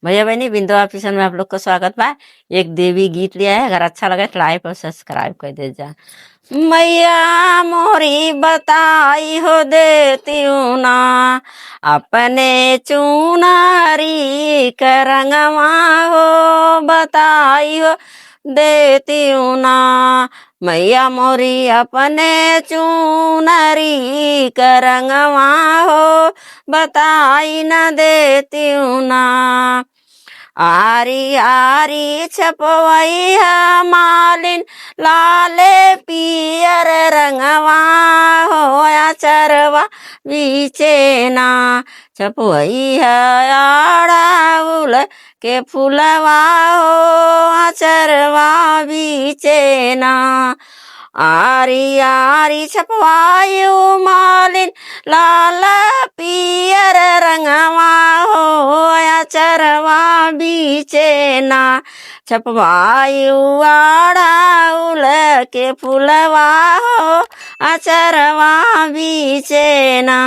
भैया बहनी बिंदु ऑफिसन में आप लोग का स्वागत बा। एक देवी गीत लिया है, अगर अच्छा लगे तो लाइक और सब्सक्राइब कर दे जा। मैया मोरी बताई हो देती हूँ ना अपने चुनारी का रंगवा हो, बताई हो देती हूँ ना मैया मोरी अपने चुनरी का रंगवा हो, बताई न देती हूँ ना। आरी आरी छपवैया मालिन लाले पियर रंगवा होया चरवा बीचे ना, छपवैया आड़ाउल के फुलवा हो चरवा बीचे ना। आरी आरी छपवायु मालिन लाला पियर रंगवा हो चरवा बीचे ना, छपवायु आड़ाउल के फुलवा हो अचरवा बीचे ना।